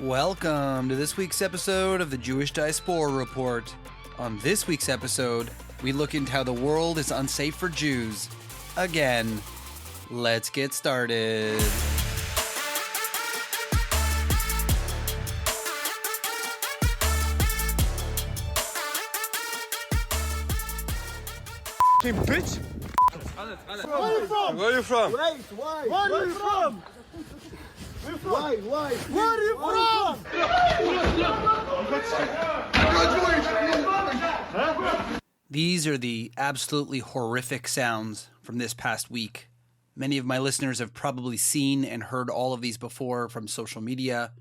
Welcome to this week's episode of the Jewish Diaspora Report. On this week's episode, we look into how the world is unsafe for Jews. Again, let's get started. Bitch! Where are you from? Where are you from? Wait, why? Where are you from? Why? Where are you from? These are the absolutely horrific sounds from this past week. Many of my listeners have probably seen and heard all of these before from social media.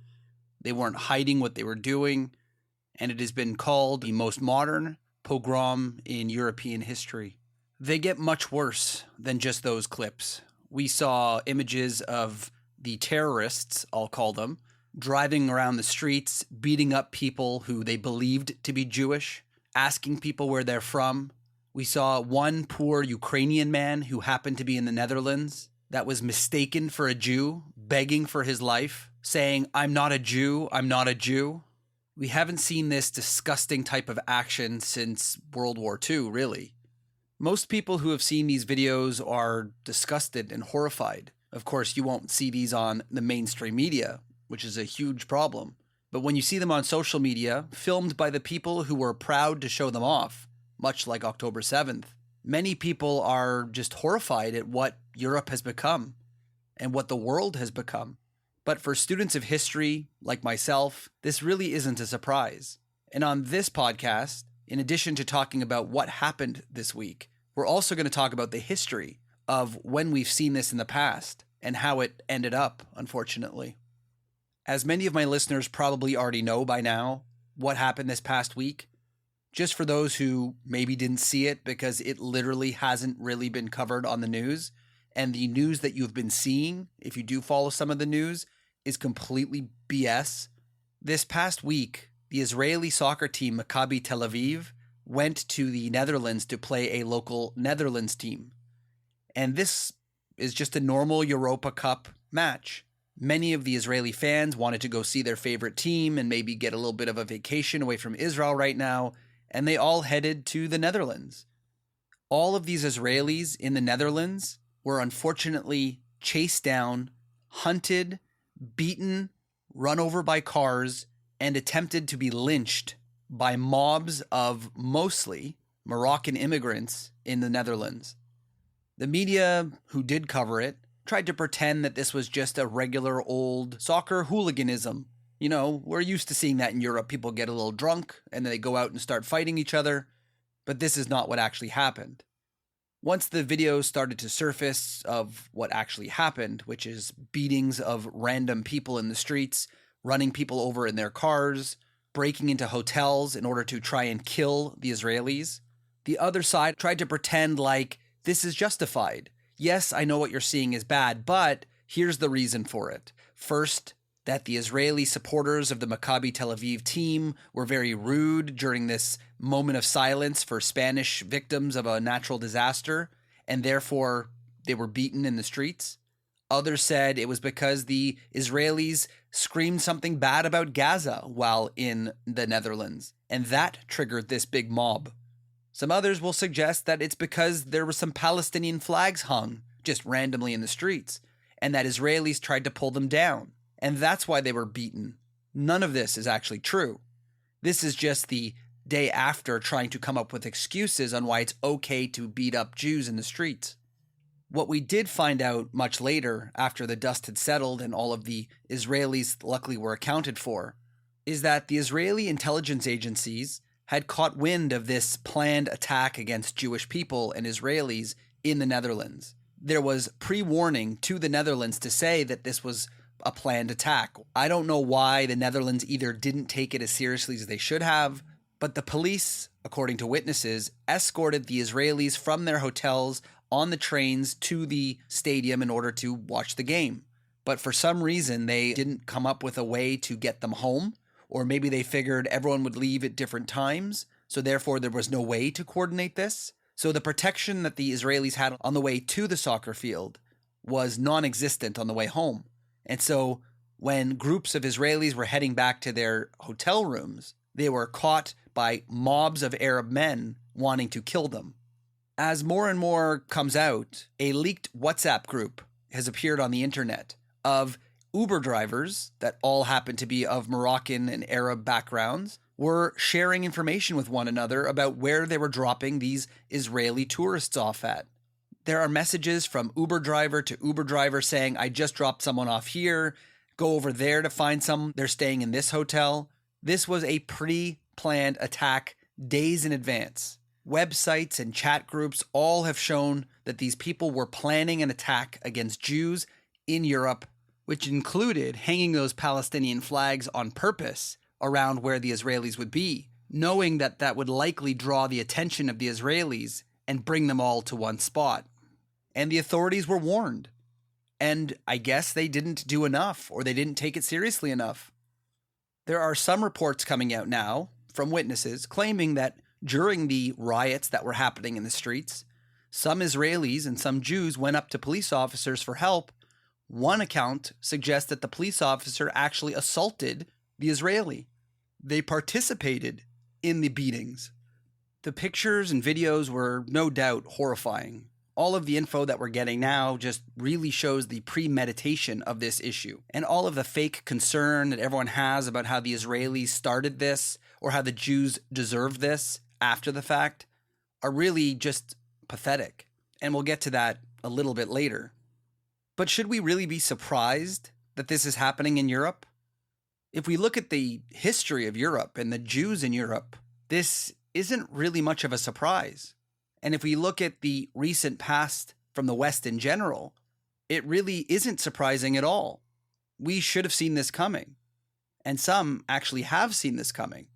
They weren't hiding what they were doing, and it has been called the most modern pogrom in European history. They get much worse than just those clips. We saw images of the terrorists, I'll call them, driving around the streets, beating up people who they believed to be Jewish, asking people where they're from. We saw one poor Ukrainian man who happened to be in the Netherlands that was mistaken for a Jew, begging for his life, saying, "I'm not a Jew, I'm not a Jew." We haven't seen this disgusting type of action since World War II, really. Most people who have seen these videos are disgusted and horrified. Of course, you won't see these on the mainstream media, which is a huge problem. But when you see them on social media, filmed by the people who were proud to show them off, much like October 7th, many people are just horrified at what Europe has become and what the world has become. But for students of history, like myself, this really isn't a surprise. And on this podcast, in addition to talking about what happened this week, we're also going to talk about the history of when we've seen this in the past and how it ended up, unfortunately. As many of my listeners probably already know by now what happened this past week, just for those who maybe didn't see it because it literally hasn't really been covered on the news, and the news that you've been seeing, if you do follow some of the news, is completely BS. This past week, the Israeli soccer team Maccabi Tel Aviv went to the Netherlands to play a local Netherlands team. And this is just a normal Europa Cup match. Many of the Israeli fans wanted to go see their favorite team and maybe get a little bit of a vacation away from Israel right now, and they all headed to the Netherlands. All of these Israelis in the Netherlands were unfortunately chased down, hunted, beaten, run over by cars, and attempted to be lynched by mobs of mostly Moroccan immigrants in the Netherlands. The media who did cover it tried to pretend that this was just a regular old soccer hooliganism. You know, we're used to seeing that in Europe. People get a little drunk and then they go out and start fighting each other. But this is not what actually happened. Once the videos started to surface of what actually happened, which is beatings of random people in the streets, running people over in their cars, breaking into hotels in order to try and kill the Israelis, the other side tried to pretend like this is justified. Yes, I know what you're seeing is bad, but here's the reason for it. First, that the Israeli supporters of the Maccabi Tel Aviv team were very rude during this moment of silence for Spanish victims of a natural disaster, and therefore they were beaten in the streets. Others said it was because the Israelis screamed something bad about Gaza while in the Netherlands, and that triggered this big mob. Some others will suggest that it's because there were some Palestinian flags hung just randomly in the streets, and that Israelis tried to pull them down, and that's why they were beaten. None of this is actually true. This is just the day after trying to come up with excuses on why it's okay to beat up Jews in the streets. What we did find out much later, after the dust had settled and all of the Israelis luckily were accounted for, is that the Israeli intelligence agencies had caught wind of this planned attack against Jewish people and Israelis in the Netherlands. There was pre-warning to the Netherlands to say that this was a planned attack. I don't know why the Netherlands either didn't take it as seriously as they should have, but the police, according to witnesses, escorted the Israelis from their hotels on the trains to the stadium in order to watch the game. But for some reason, they didn't come up with a way to get them home, or maybe they figured everyone would leave at different times, so therefore there was no way to coordinate this. So the protection that the Israelis had on the way to the soccer field was non-existent on the way home. And so When groups of Israelis were heading back to their hotel rooms, they were caught by mobs of Arab men wanting to kill them. As more and more comes out, a leaked WhatsApp group has appeared on the internet of Uber drivers that all happen to be of Moroccan and Arab backgrounds were sharing information with one another about where they were dropping these Israeli tourists off at. There are messages from Uber driver to Uber driver saying, I just dropped someone off here, go over there to find some, they're staying in this hotel. This was a pre-planned attack days in advance. Websites and chat groups all have shown that these people were planning an attack against Jews in Europe, which included hanging those Palestinian flags on purpose around where the Israelis would be, knowing that that would likely draw the attention of the Israelis and bring them all to one spot. And the authorities were warned. And I guess they didn't do enough, or they didn't take it seriously enough. There are some reports coming out now from witnesses claiming that during the riots that were happening in the streets, some Israelis and some Jews went up to police officers for help. One account suggests that the police officer actually assaulted the Israeli. They participated in the beatings. The pictures and videos were no doubt horrifying. All of the info that we're getting now just really shows the premeditation of this issue. And all of the fake concern that everyone has about how the Israelis started this or how the Jews deserve this after the fact are really just pathetic. And we'll get to that a little bit later. But should we really be surprised that this is happening in Europe? If we look at the history of Europe and the Jews in Europe, this isn't really much of a surprise. And if we look at the recent past from the West in general, it really isn't surprising at all. We should have seen this coming. And some actually have seen this coming.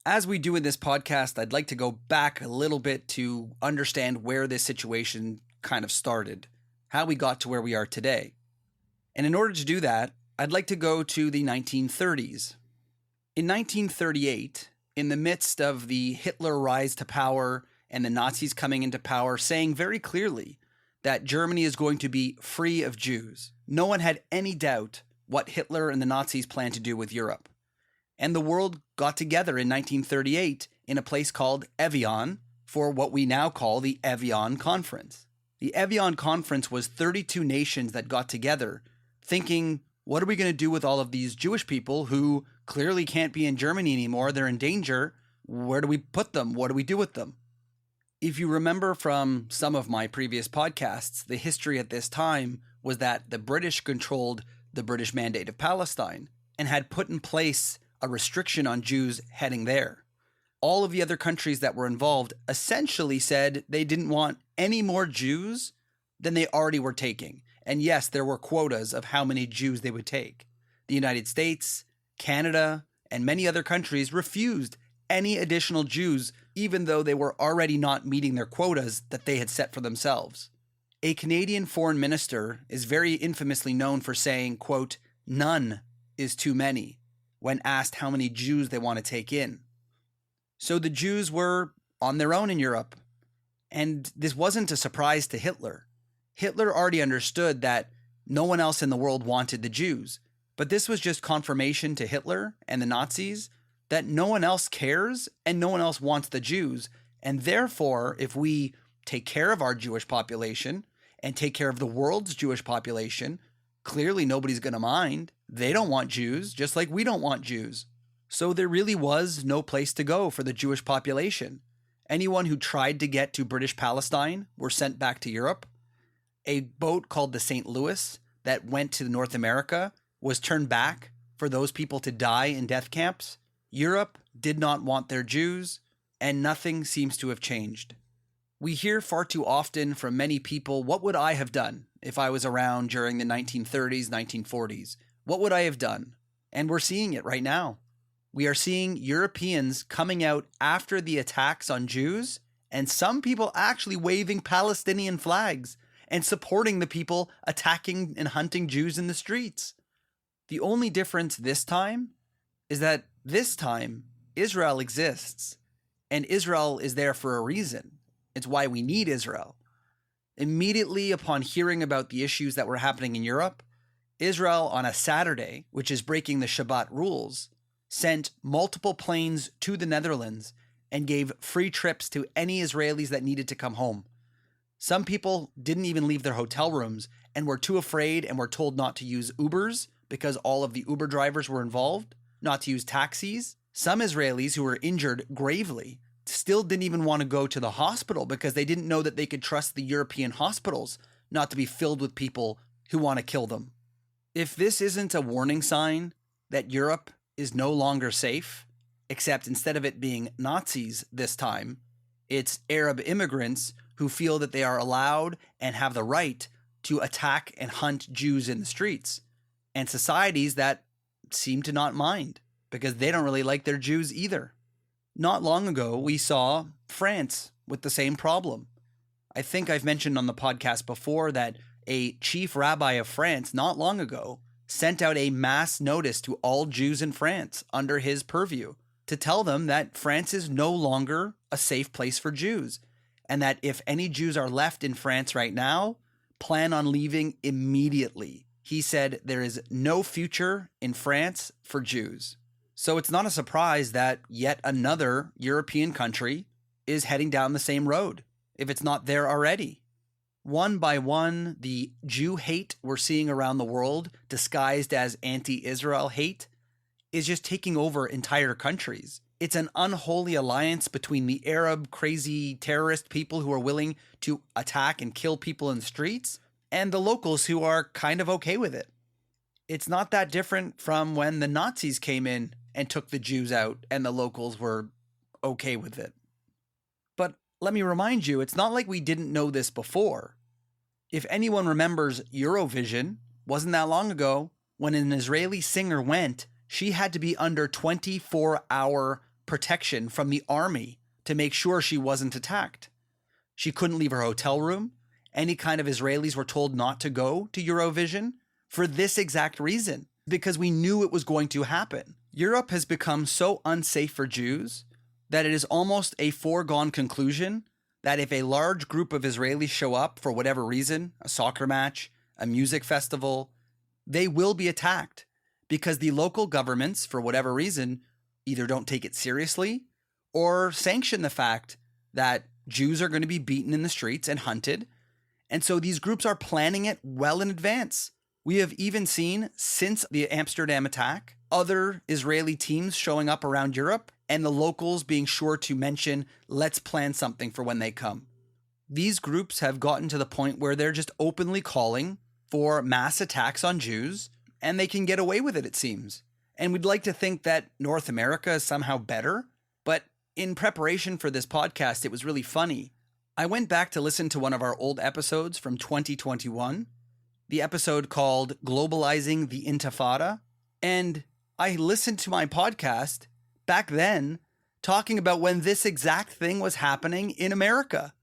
As we do in this podcast, I'd like to go back a little bit to understand where this situation kind of started, how we got to where we are today. And in order to do that, I'd like to go to the 1930s. In 1938, in the midst of the Hitler rise to power and the Nazis coming into power, saying very clearly that Germany is going to be free of Jews, no one had any doubt what Hitler and the Nazis planned to do with Europe. And the world got together in 1938 in a place called Evian for what we now call the Evian Conference. The Evian Conference was 32 nations that got together thinking, what are we going to do with all of these Jewish people who clearly can't be in Germany anymore? They're in danger. Where do we put them? What do we do with them? If you remember from some of my previous podcasts, the history at this time was that the British controlled the British Mandate of Palestine and had put in place a restriction on Jews heading there. All of the other countries that were involved essentially said they didn't want any more Jews than they already were taking. And yes, there were quotas of how many Jews they would take. The United States, Canada, and many other countries refused any additional Jews, even though they were already not meeting their quotas that they had set for themselves. A Canadian foreign minister is very infamously known for saying, quote, "None is too many," when asked how many Jews they want to take in. So the Jews were on their own in Europe. And this wasn't a surprise to Hitler. Hitler already understood that no one else in the world wanted the Jews. But this was just confirmation to Hitler and the Nazis that no one else cares and no one else wants the Jews. And therefore, if we take care of our Jewish population and take care of the world's Jewish population, clearly nobody's going to mind. They don't want Jews, just like we don't want Jews. So there really was no place to go for the Jewish population. Anyone who tried to get to British Palestine were sent back to Europe. A boat called the St. Louis that went to North America was turned back for those people to die in death camps. Europe did not want their Jews, and nothing seems to have changed. We hear far too often from many people, what would I have done if I was around during the 1930s, 1940s? What would I have done? And we're seeing it right now. We are seeing Europeans coming out after the attacks on Jews, and some people actually waving Palestinian flags and supporting the people attacking and hunting Jews in the streets. The only difference this time is that this time Israel exists, and Israel is there for a reason. It's why we need Israel. Immediately upon hearing about the issues that were happening in Europe, Israel on a Saturday, which is breaking the Shabbat rules, sent multiple planes to the Netherlands and gave free trips to any Israelis that needed to come home. Some people didn't even leave their hotel rooms and were too afraid and were told not to use Ubers because all of the Uber drivers were involved, not to use taxis. Some Israelis who were injured gravely still didn't even want to go to the hospital because they didn't know that they could trust the European hospitals not to be filled with people who want to kill them. If this isn't a warning sign that Europe is no longer safe, except instead of it being Nazis this time, it's Arab immigrants who feel that they are allowed and have the right to attack and hunt Jews in the streets, and societies that seem to not mind because they don't really like their Jews either. Not long ago, we saw France with the same problem. I think I've mentioned on the podcast before that a chief rabbi of France not long ago sent out a mass notice to all Jews in France under his purview to tell them that France is no longer a safe place for Jews, and that if any Jews are left in France right now, plan on leaving immediately. He said there is no future in France for Jews. So it's not a surprise that yet another European country is heading down the same road, if it's not there already. One by one, the Jew hate we're seeing around the world, disguised as anti-Israel hate, is just taking over entire countries. It's an unholy alliance between the Arab crazy terrorist people who are willing to attack and kill people in the streets and the locals who are kind of okay with it. It's not that different from when the Nazis came in and took the Jews out and the locals were okay with it. But let me remind you, it's not like we didn't know this before. If anyone remembers Eurovision, wasn't that long ago, when an Israeli singer went, she had to be under 24-hour protection from the army to make sure she wasn't attacked. She couldn't leave her hotel room. Any kind of Israelis were told not to go to Eurovision for this exact reason, because we knew it was going to happen. Europe has become so unsafe for Jews that it is almost a foregone conclusion that if a large group of Israelis show up for whatever reason, a soccer match, a music festival, they will be attacked because the local governments, for whatever reason, either don't take it seriously or sanction the fact that Jews are going to be beaten in the streets and hunted. And so these groups are planning it well in advance. We have even seen, since the Amsterdam attack, other Israeli teams showing up around Europe and the locals being sure to mention, let's plan something for when they come. These groups have gotten to the point where they're just openly calling for mass attacks on Jews, and they can get away with it, it seems. And we'd like to think that North America is somehow better, but in preparation for this podcast, it was really funny. I went back to listen to one of our old episodes from 2021, the episode called Globalizing the Intifada, and I listened to my podcast back then talking about when this exact thing was happening in America.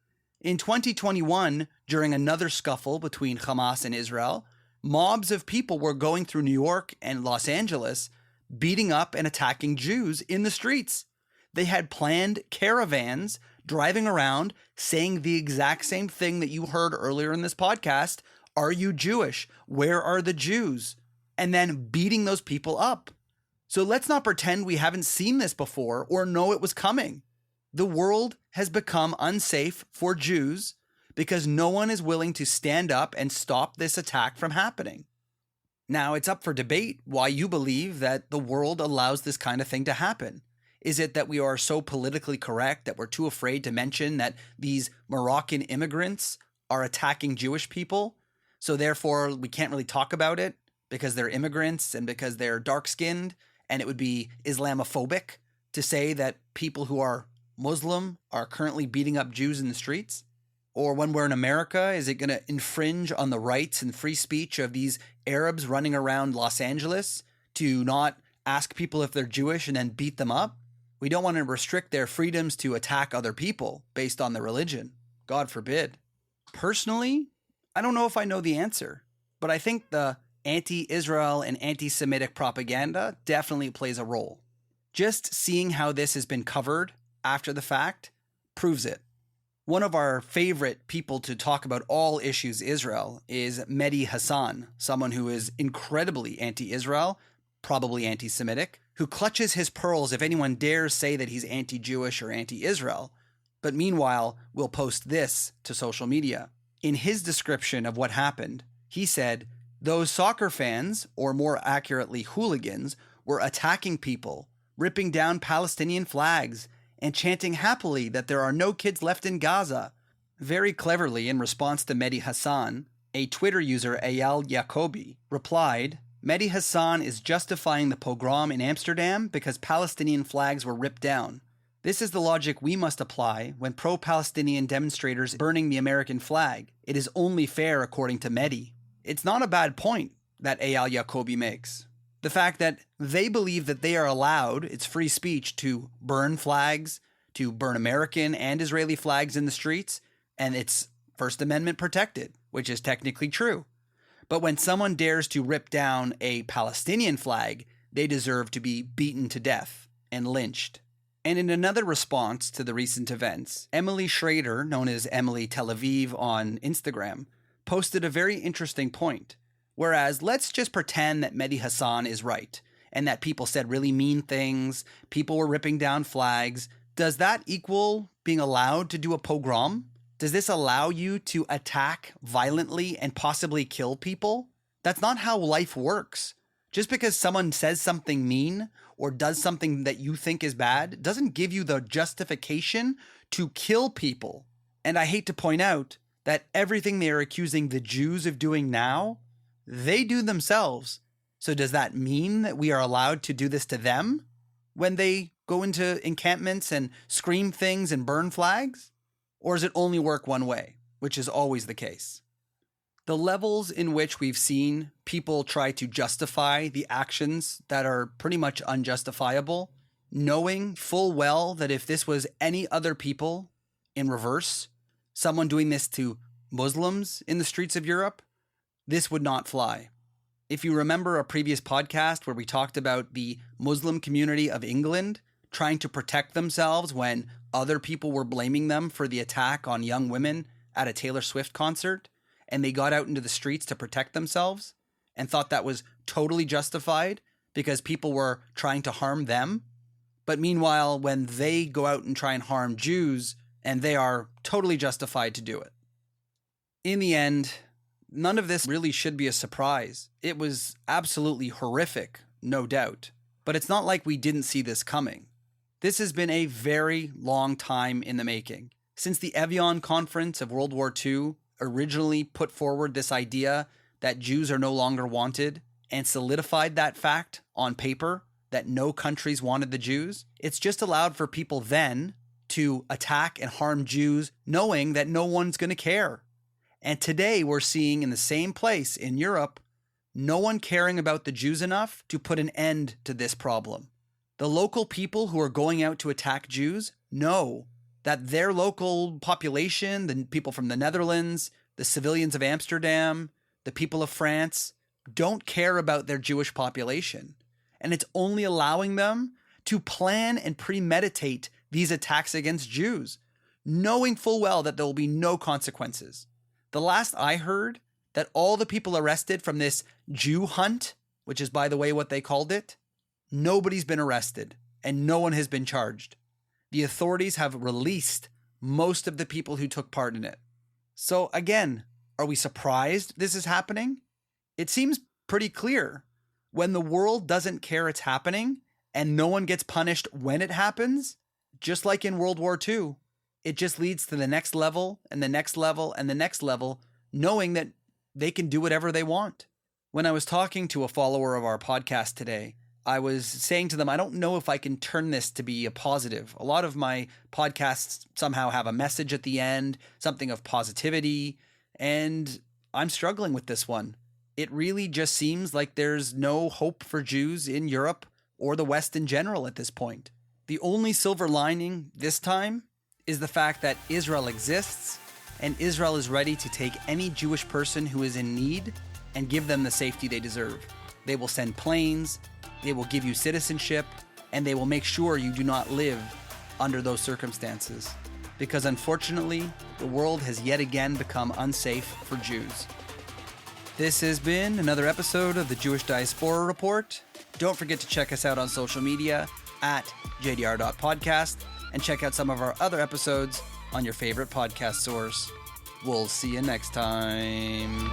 In 2021, during another scuffle between Hamas and Israel, mobs of people were going through New York and Los Angeles, beating up and attacking Jews in the streets. They had planned caravans driving around saying the exact same thing that you heard earlier in this podcast. Are you Jewish? Where are the Jews? And then beating those people up. So let's not pretend we haven't seen this before or know it was coming. The world has become unsafe for Jews because no one is willing to stand up and stop this attack from happening. Now, it's up for debate why you believe that the world allows this kind of thing to happen. Is it that we are so politically correct that we're too afraid to mention that these Moroccan immigrants are attacking Jewish people? So therefore, we can't really talk about it because they're immigrants and because they're dark-skinned, and it would be Islamophobic to say that people who are Muslim are currently beating up Jews in the streets? Or when we're in America, is it going to infringe on the rights and free speech of these Arabs running around Los Angeles to not ask people if they're Jewish and then beat them up? We don't want to restrict their freedoms to attack other people based on their religion. God forbid. Personally, I don't know if I know the answer, but I think the anti-Israel and anti-Semitic propaganda definitely plays a role. Just seeing how this has been covered after the fact proves it. One of our favorite people to talk about all issues Israel is Mehdi Hassan, someone who is incredibly anti-Israel, probably anti-Semitic, who clutches his pearls if anyone dares say that he's anti-Jewish or anti-Israel, but meanwhile will post this to social media. In his description of what happened, he said, "Those soccer fans, or more accurately hooligans, were attacking people, ripping down Palestinian flags, and chanting happily that there are no kids left in Gaza." Very cleverly, in response to Mehdi Hassan, a Twitter user, Eyal Yacobi, replied, "Mehdi Hassan is justifying the pogrom in Amsterdam because Palestinian flags were ripped down. This is the logic we must apply when pro-Palestinian demonstrators burning the American flag. It is only fair according to Mehdi." It's not a bad point that Eyal Yacobi makes. The fact that they believe that they are allowed, it's free speech, to burn flags, to burn American and Israeli flags in the streets, and it's First Amendment protected, which is technically true. But when someone dares to rip down a Palestinian flag, they deserve to be beaten to death and lynched. And in another response to the recent events, Emily Schrader, known as Emily Tel Aviv on Instagram, posted a very interesting point. Whereas, let's just pretend that Mehdi Hassan is right and that people said really mean things, people were ripping down flags. Does that equal being allowed to do a pogrom? Does this allow you to attack violently and possibly kill people? That's not how life works. Just because someone says something mean or does something that you think is bad doesn't give you the justification to kill people. And I hate to point out that everything they are accusing the Jews of doing now, they do themselves. So does that mean that we are allowed to do this to them when they go into encampments and scream things and burn flags? Or does it only work one way, which is always the case? The levels in which we've seen people try to justify the actions that are pretty much unjustifiable, knowing full well that if this was any other people in reverse, someone doing this to Muslims in the streets of Europe, this would not fly. If you remember a previous podcast where we talked about the Muslim community of England trying to protect themselves when other people were blaming them for the attack on young women at a Taylor Swift concert, and they got out into the streets to protect themselves and thought that was totally justified because people were trying to harm them. But meanwhile, when they go out and try and harm Jews, and they are totally justified to do it. In the end, none of this really should be a surprise. It was absolutely horrific, no doubt. But it's not like we didn't see this coming. This has been a very long time in the making. Since the Evian Conference of World War II originally put forward this idea that Jews are no longer wanted and solidified that fact on paper that no countries wanted the Jews, it's just allowed for people then to attack and harm Jews knowing that no one's going to care. And today we're seeing in the same place in Europe, no one caring about the Jews enough to put an end to this problem. The local people who are going out to attack Jews know that their local population, the people from the Netherlands, the civilians of Amsterdam, the people of France, don't care about their Jewish population. And it's only allowing them to plan and premeditate these attacks against Jews, knowing full well that there will be no consequences. The last I heard, that all the people arrested from this Jew hunt, which is, by the way, what they called it, nobody's been arrested and no one has been charged. The authorities have released most of the people who took part in it. So again, are we surprised this is happening? It seems pretty clear. When the world doesn't care it's happening and no one gets punished when it happens, just like in World War II, it just leads to the next level and the next level and the next level, knowing that they can do whatever they want. When I was talking to a follower of our podcast today, I was saying to them, I don't know if I can turn this to be a positive. A lot of my podcasts somehow have a message at the end, something of positivity, and I'm struggling with this one. It really just seems like there's no hope for Jews in Europe or the West in general at this point. The only silver lining this time is the fact that Israel exists and Israel is ready to take any Jewish person who is in need and give them the safety they deserve. They will send planes, they will give you citizenship, and they will make sure you do not live under those circumstances. because unfortunately, the world has yet again become unsafe for Jews. This has been another episode of the Jewish Diaspora Report. Don't forget to check us out on social media at jdr.podcast and check out some of our other episodes on your favorite podcast source. We'll see you next time.